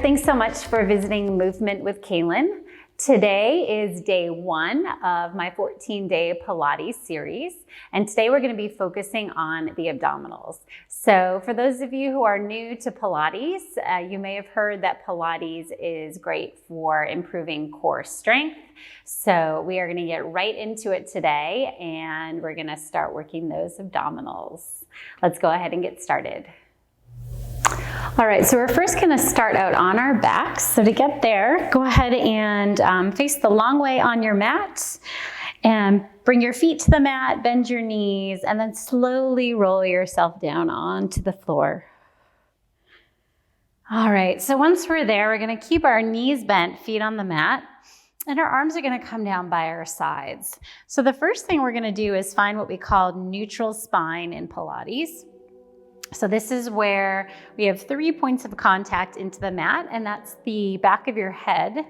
thanks so much for visiting Movement with Kaylin. Today is day 1 of my 14-day Pilates series, and today we're going to be focusing on the abdominals. So for those of you who are new to Pilates, you may have heard that Pilates is great for improving core strength. So we are going to get right into it today, and we're going to start working those abdominals. Let's go ahead and get started. All right, so we're first going to start out on our backs. So to get there, go ahead and face the long way on your mat and bring your feet to the mat, bend your knees, and then slowly roll yourself down onto the floor. All right, so once we're there, we're going to keep our knees bent, feet on the mat, and our arms are going to come down by our sides. So the first thing we're going to do is find what we call neutral spine in Pilates. So this is where we have 3 points of contact into the mat, and that's the back of your head,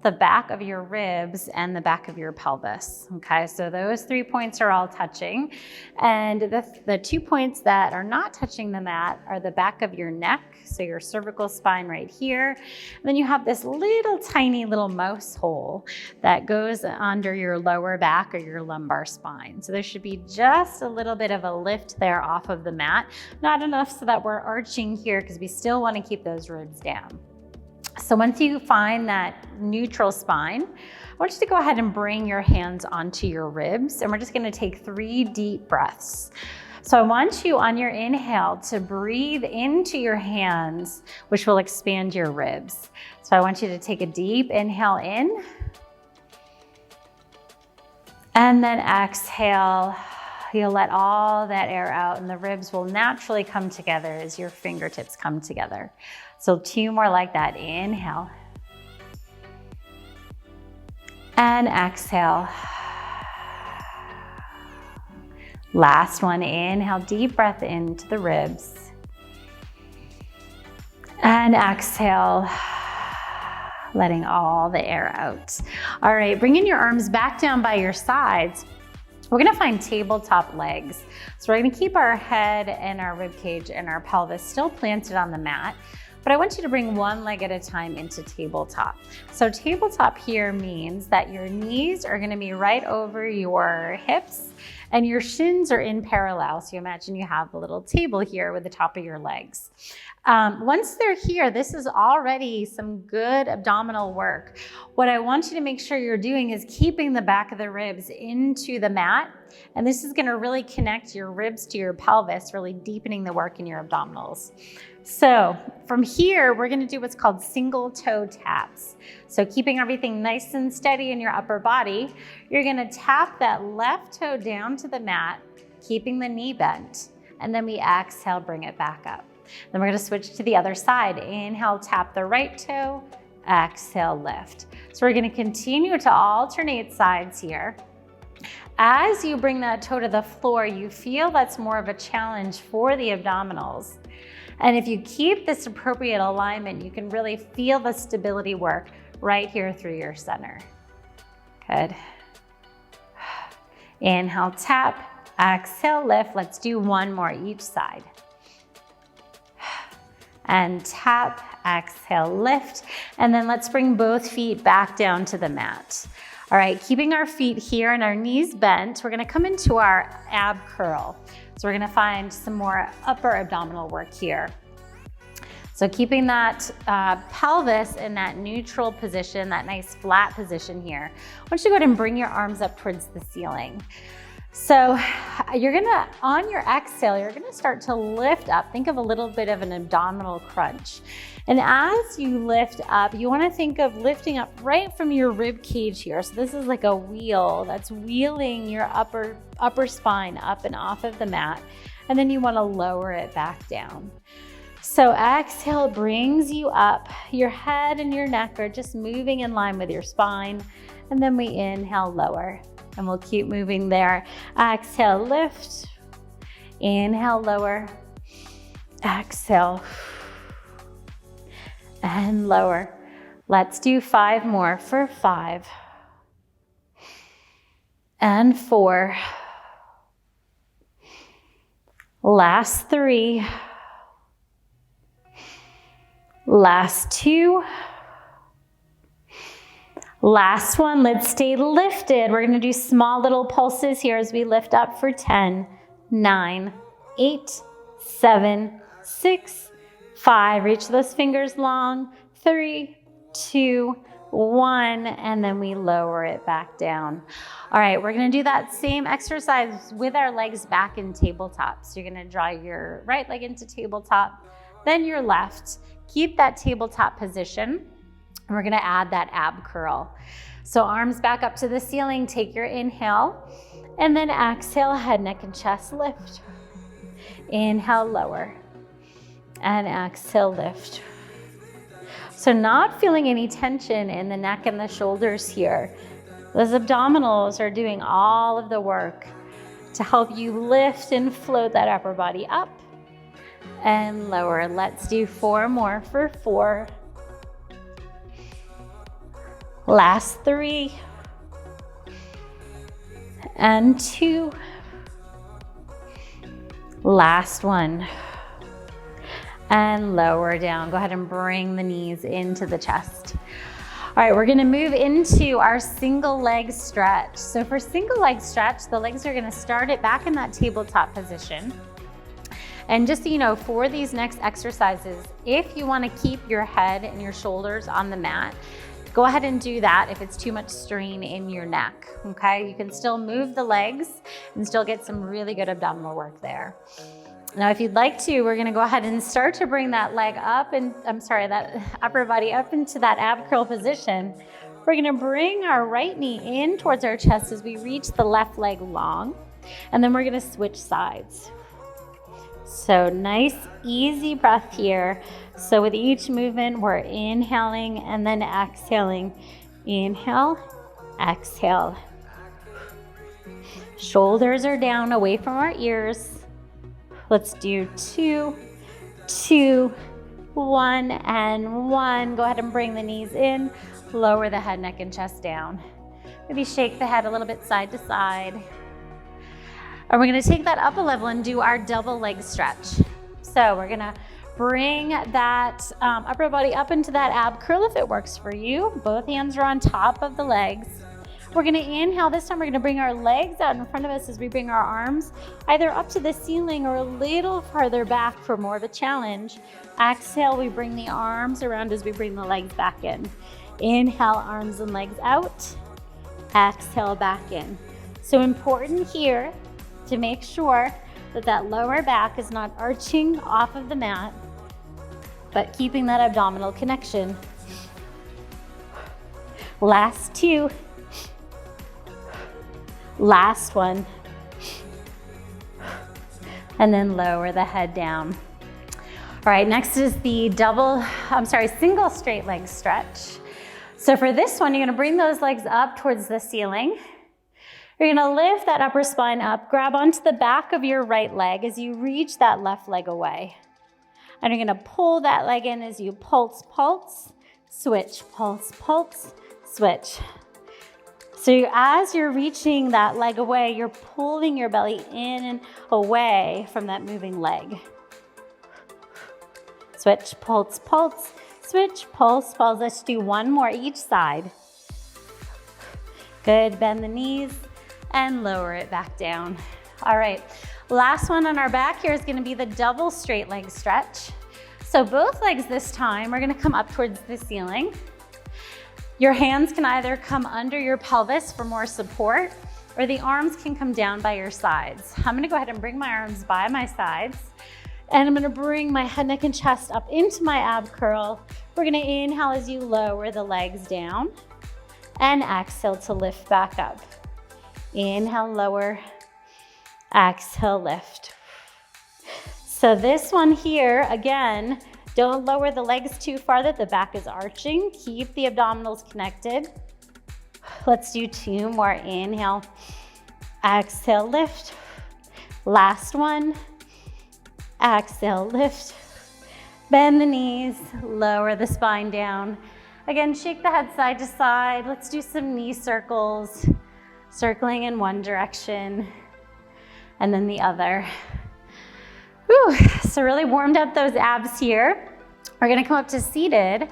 the back of your ribs, and the back of your pelvis. Okay, so those 3 points are all touching. And the 2 points that are not touching the mat are the back of your neck, so your cervical spine right here. And then you have this little tiny little mouse hole that goes under your lower back or your lumbar spine. So there should be just a little bit of a lift there off of the mat, not enough so that we're arching here because we still want to keep those ribs down. So once you find that neutral spine, I want you to go ahead and bring your hands onto your ribs, and we're just going to take 3 deep breaths. So I want you on your inhale to breathe into your hands, which will expand your ribs. So I want you to take a deep inhale in, and then exhale. You'll let all that air out, and the ribs will naturally come together as your fingertips come together. So 2 more like that. Inhale. And exhale. Last one. Inhale, deep breath into the ribs. And exhale, letting all the air out. All right, bringing your arms back down by your sides. We're gonna find tabletop legs. So we're gonna keep our head and our rib cage and our pelvis still planted on the mat, but I want you to bring one leg at a time into tabletop. So tabletop here means that your knees are gonna be right over your hips and your shins are in parallel. So you imagine you have a little table here with the top of your legs. Once they're here, this is already some good abdominal work. What I want you to make sure you're doing is keeping the back of the ribs into the mat. And this is gonna really connect your ribs to your pelvis, really deepening the work in your abdominals. So from here, we're gonna do what's called single toe taps. So keeping everything nice and steady in your upper body, you're gonna tap that left toe down to the mat, keeping the knee bent. And then we exhale, bring it back up. Then we're gonna switch to the other side. Inhale, tap the right toe, exhale, lift. So we're gonna continue to alternate sides here. As you bring that toe to the floor, you feel that's more of a challenge for the abdominals. And if you keep this appropriate alignment, you can really feel the stability work right here through your center. Good. Inhale, tap, exhale, lift. Let's do 1 more each side. And tap, exhale, lift. And then let's bring both feet back down to the mat. All right, keeping our feet here and our knees bent, we're gonna come into our ab curl. So we're gonna find some more upper abdominal work here. So keeping that pelvis in that neutral position, that nice flat position here. I want you to go ahead and bring your arms up towards the ceiling. So you're gonna, on your exhale, you're gonna start to lift up. Think of a little bit of an abdominal crunch. And as you lift up, you wanna think of lifting up right from your rib cage here. So this is like a wheel that's wheeling your upper spine up and off of the mat. And then you wanna lower it back down. So exhale brings you up. Your head and your neck are just moving in line with your spine. And then we inhale, lower. And we'll keep moving there. Exhale, lift. Inhale, lower. Exhale. And lower. Let's do 5 more for 5. And 4. Last 3. Last 2. Last one, let's stay lifted. We're gonna do small little pulses here as we lift up for 10, 9, 8, 7, 6, 5. Reach those fingers long. 3, 2, 1, and then we lower it back down. All right, we're gonna do that same exercise with our legs back in tabletop. So you're gonna draw your right leg into tabletop, then your left. Keep that tabletop position. And we're gonna add that ab curl. So arms back up to the ceiling, take your inhale, and then exhale, head, neck, and chest lift. Inhale, lower, and exhale, lift. So not feeling any tension in the neck and the shoulders here. Those abdominals are doing all of the work to help you lift and float that upper body up and lower. Let's do 4 more for 4. Last 3 and 2. Last 1 and lower down. Go ahead and bring the knees into the chest. All right, we're gonna move into our single leg stretch. So for single leg stretch, the legs are gonna start it back in that tabletop position. And just so you know, for these next exercises, if you wanna keep your head and your shoulders on the mat, go ahead and do that if it's too much strain in your neck, okay? You can still move the legs and still get some really good abdominal work there. Now, if you'd like to, we're gonna go ahead and start to bring that leg up, and that upper body up into that ab curl position. We're gonna bring our right knee in towards our chest as we reach the left leg long, and then we're gonna switch sides. So nice, easy breath here. So with each movement, we're inhaling and then exhaling. Inhale, exhale. Shoulders are down away from our ears. Let's do 2, 2, 1, and 1. Go ahead and bring the knees in. Lower the head, neck, and chest down. Maybe shake the head a little bit side to side. And we're gonna take that up a level and do our double leg stretch. So we're gonna bring that upper body up into that ab curl if it works for you. Both hands are on top of the legs. We're gonna inhale. This time we're gonna bring our legs out in front of us as we bring our arms either up to the ceiling or a little farther back for more of a challenge. Exhale, we bring the arms around as we bring the legs back in. Inhale, arms and legs out. Exhale, back in. So important here to make sure that that lower back is not arching off of the mat, but keeping that abdominal connection. Last 2. Last 1. And then lower the head down. All right, next is the single straight leg stretch. So for this one, you're gonna bring those legs up towards the ceiling. You're gonna lift that upper spine up, grab onto the back of your right leg as you reach that left leg away. And you're gonna pull that leg in as you pulse, pulse, switch, pulse, pulse, switch. So as you're reaching that leg away, you're pulling your belly in and away from that moving leg. Switch, pulse, pulse, switch, pulse, pulse. Let's do 1 more each side. Good, bend the knees and lower it back down. All right, last one on our back here is gonna be the double straight leg stretch. So both legs this time are gonna come up towards the ceiling. Your hands can either come under your pelvis for more support, or the arms can come down by your sides. I'm gonna go ahead and bring my arms by my sides, and I'm gonna bring my head, neck, and chest up into my ab curl. We're gonna inhale as you lower the legs down, and exhale to lift back up. Inhale, lower, exhale, lift. So this one here, again, don't lower the legs too far that the back is arching. Keep the abdominals connected. Let's do 2 more. Inhale, exhale, lift. Last one, exhale, lift. Bend the knees, lower the spine down. Again, shake the head side to side. Let's do some knee circles. Circling in one direction and then the other. Whew. So really warmed up those abs here. We're gonna come up to seated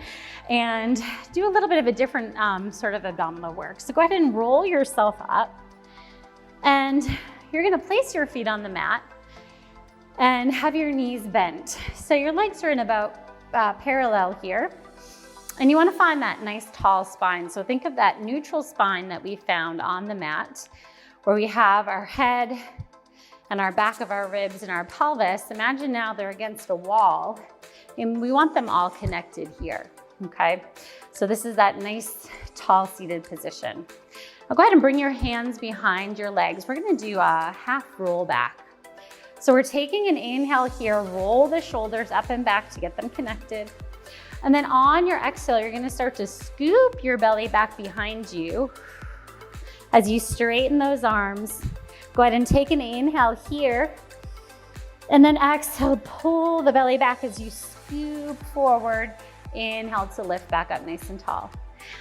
and do a little bit of a different sort of abdominal work. So go ahead and roll yourself up, and you're gonna place your feet on the mat and have your knees bent. So your legs are in about parallel here. And you wanna find that nice tall spine. So think of that neutral spine that we found on the mat, where we have our head and our back of our ribs and our pelvis. Imagine now they're against a wall, and we want them all connected here, okay? So this is that nice tall seated position. Now go ahead and bring your hands behind your legs. We're gonna do a half roll back. So we're taking an inhale here, roll the shoulders up and back to get them connected. And then on your exhale, you're gonna start to scoop your belly back behind you. As you straighten those arms, go ahead and take an inhale here. And then exhale, pull the belly back as you scoop forward. Inhale to lift back up nice and tall.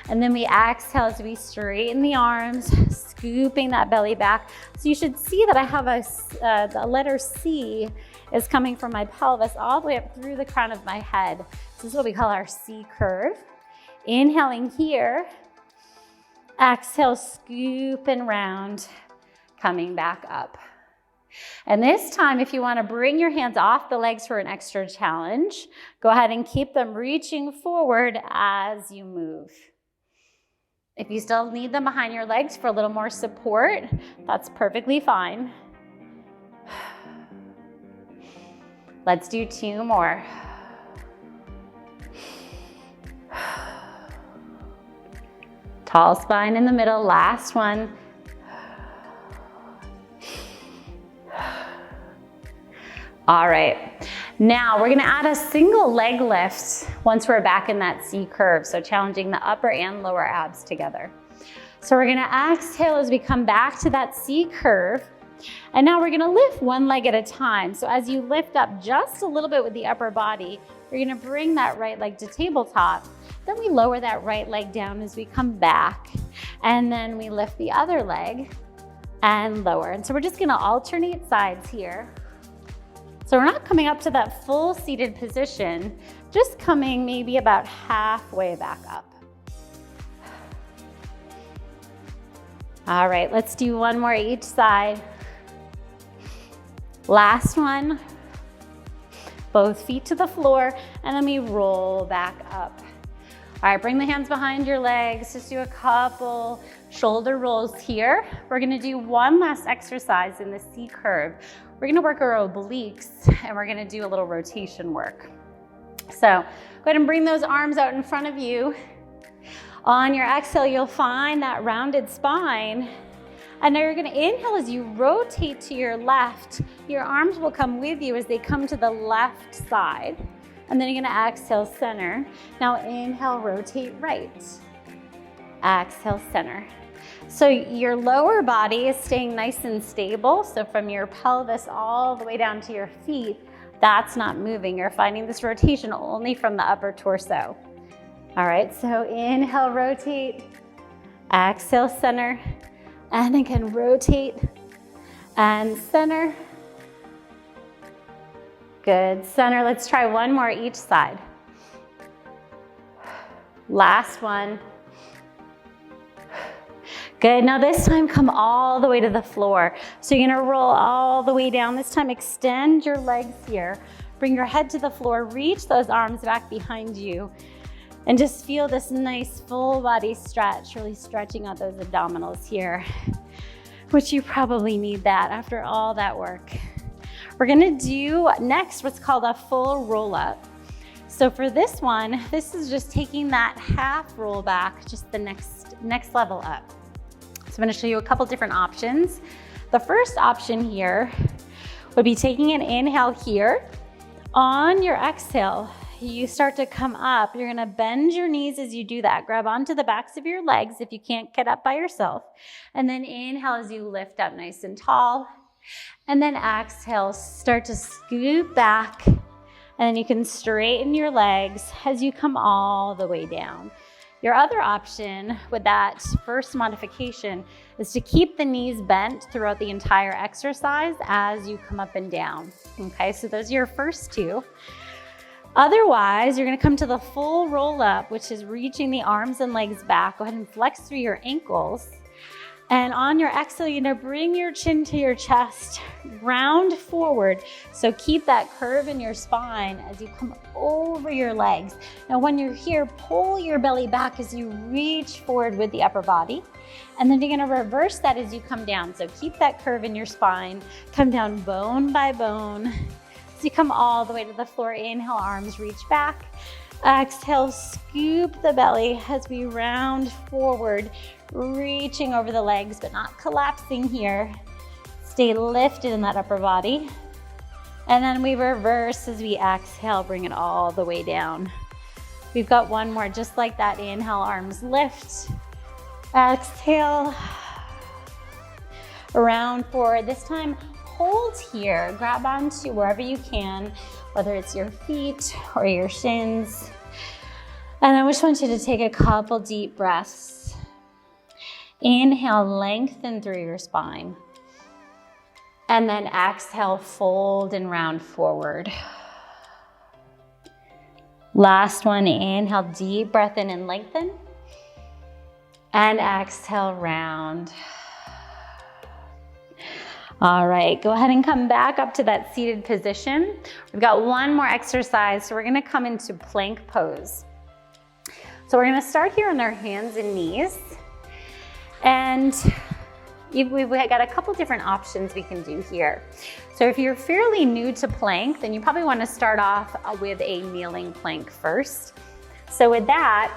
And then we exhale as we straighten the arms, scooping that belly back. So you should see that I have the letter C is coming from my pelvis all the way up through the crown of my head. This is what we call our C curve. Inhaling here, exhale, scoop and round, coming back up. And this time, if you want to bring your hands off the legs for an extra challenge, go ahead and keep them reaching forward as you move. If you still need them behind your legs for a little more support, that's perfectly fine. Let's do 2 more. Tall spine in the middle, last one. All right, now we're gonna add a single leg lift once we're back in that C curve, so challenging the upper and lower abs together. So we're gonna exhale as we come back to that C curve, and now we're gonna lift one leg at a time. So as you lift up just a little bit with the upper body, you're gonna bring that right leg to tabletop, then we lower that right leg down as we come back, and then we lift the other leg and lower. And so we're just gonna alternate sides here. So we're not coming up to that full seated position, just coming maybe about halfway back up. All right, let's do one more each side. Last one. Both feet to the floor, and then we roll back up. All right, bring the hands behind your legs. Just do a couple shoulder rolls here. We're gonna do one last exercise in the C curve. We're gonna work our obliques, and we're gonna do a little rotation work. So go ahead and bring those arms out in front of you. On your exhale, you'll find that rounded spine. And now you're gonna inhale as you rotate to your left. Your arms will come with you as they come to the left side. And then you're gonna exhale, center. Now inhale, rotate right. Exhale, center. So your lower body is staying nice and stable. So from your pelvis all the way down to your feet, that's not moving. You're finding this rotation only from the upper torso. All right, so inhale, rotate. Exhale, center. And again, rotate and center. Good, center. Let's try one more each side. Last one. Good, now this time come all the way to the floor. So you're gonna roll all the way down. This time extend your legs here. Bring your head to the floor, reach those arms back behind you, and just feel this nice full body stretch, really stretching out those abdominals here, which you probably need that after all that work. We're gonna do next what's called a full roll up. So for this one, this is just taking that half roll back, just the next level up. So I'm gonna show you a couple different options. The first option here would be taking an inhale here. On your exhale, you start to come up. You're gonna bend your knees as you do that. Grab onto the backs of your legs if you can't get up by yourself. And then inhale as you lift up nice and tall. And then exhale, start to scoop back. And then you can straighten your legs as you come all the way down. Your other option with that first modification is to keep the knees bent throughout the entire exercise as you come up and down. Okay, so those are your first two. Otherwise, you're gonna come to the full roll up, which is reaching the arms and legs back. Go ahead and flex through your ankles. And on your exhale, you're gonna bring your chin to your chest, round forward. So keep that curve in your spine as you come over your legs. Now when you're here, pull your belly back as you reach forward with the upper body. And then you're gonna reverse that as you come down. So keep that curve in your spine, come down bone by bone. So you come all the way to the floor. Inhale, arms reach back. Exhale, scoop the belly as we round forward, reaching over the legs, but not collapsing here. Stay lifted in that upper body. And then we reverse as we exhale, bring it all the way down. We've got one more, just like that. Inhale, arms lift. Exhale, round forward. This time, hold here. Grab onto wherever you can, whether it's your feet or your shins. And I just want you to take a couple deep breaths. Inhale, lengthen through your spine. And then exhale, fold and round forward. Last one, inhale, deep breath in and lengthen. And exhale, round. All right, go ahead and come back up to that seated position. We've got one more exercise, so we're gonna come into plank pose. So we're gonna start here on our hands and knees. And we've got a couple different options we can do here. So if you're fairly new to plank, then you probably wanna start off with a kneeling plank first. So with that,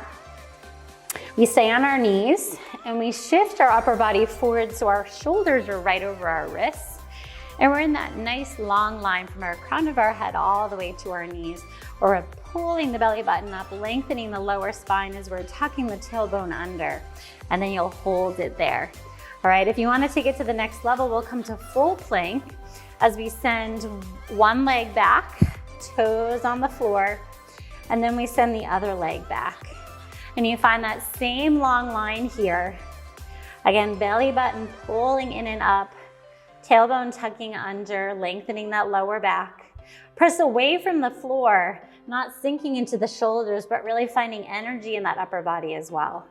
we stay on our knees and we shift our upper body forward so our shoulders are right over our wrists. And we're in that nice long line from our crown of our head all the way to our knees. Or we're pulling the belly button up, lengthening the lower spine as we're tucking the tailbone under. And then you'll hold it there. All right, if you want to take it to the next level, we'll come to full plank as we send one leg back, toes on the floor, and then we send the other leg back. And you find that same long line here. Again, belly button pulling in and up, tailbone tucking under, lengthening that lower back. Press away from the floor, not sinking into the shoulders, but really finding energy in that upper body as well.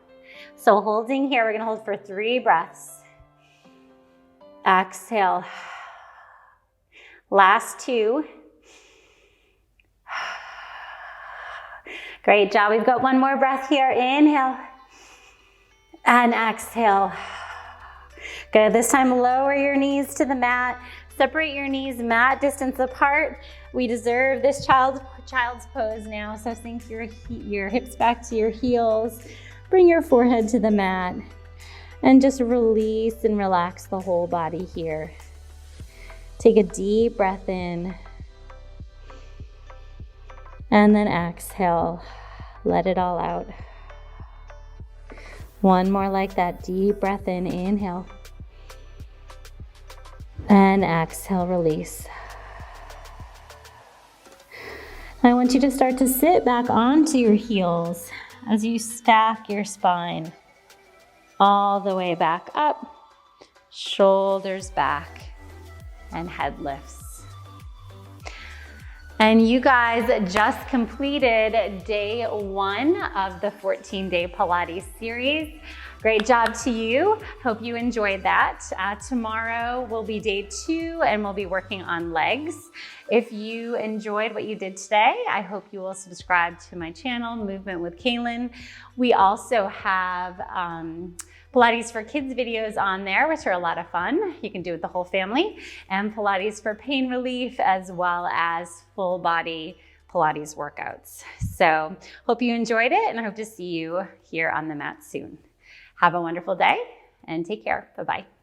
So holding here, we're gonna hold for 3 breaths. Exhale. Last 2. Great job. We've got one more breath here. Inhale and exhale. Good. This time, lower your knees to the mat. Separate your knees mat distance apart. We deserve this child's pose now. So sink your hips back to your heels. Bring your forehead to the mat. And just release and relax the whole body here. Take a deep breath in. And then exhale, let it all out. One more like that, deep breath in, inhale. And exhale, release. I want you to start to sit back onto your heels as you stack your spine all the way back up, shoulders back, and head lifts. And you guys just completed day 1 of the 14-day Pilates series. Great job to you. Hope you enjoyed that. Tomorrow will be day 2 and we'll be working on legs. If you enjoyed what you did today, I hope you will subscribe to my channel, Movement with Kaylin. We also have Pilates for Kids videos on there, which are a lot of fun. You can do it with the whole family. And Pilates for pain relief, as well as full body Pilates workouts. So hope you enjoyed it, and I hope to see you here on the mat soon. Have a wonderful day and take care. Bye-bye.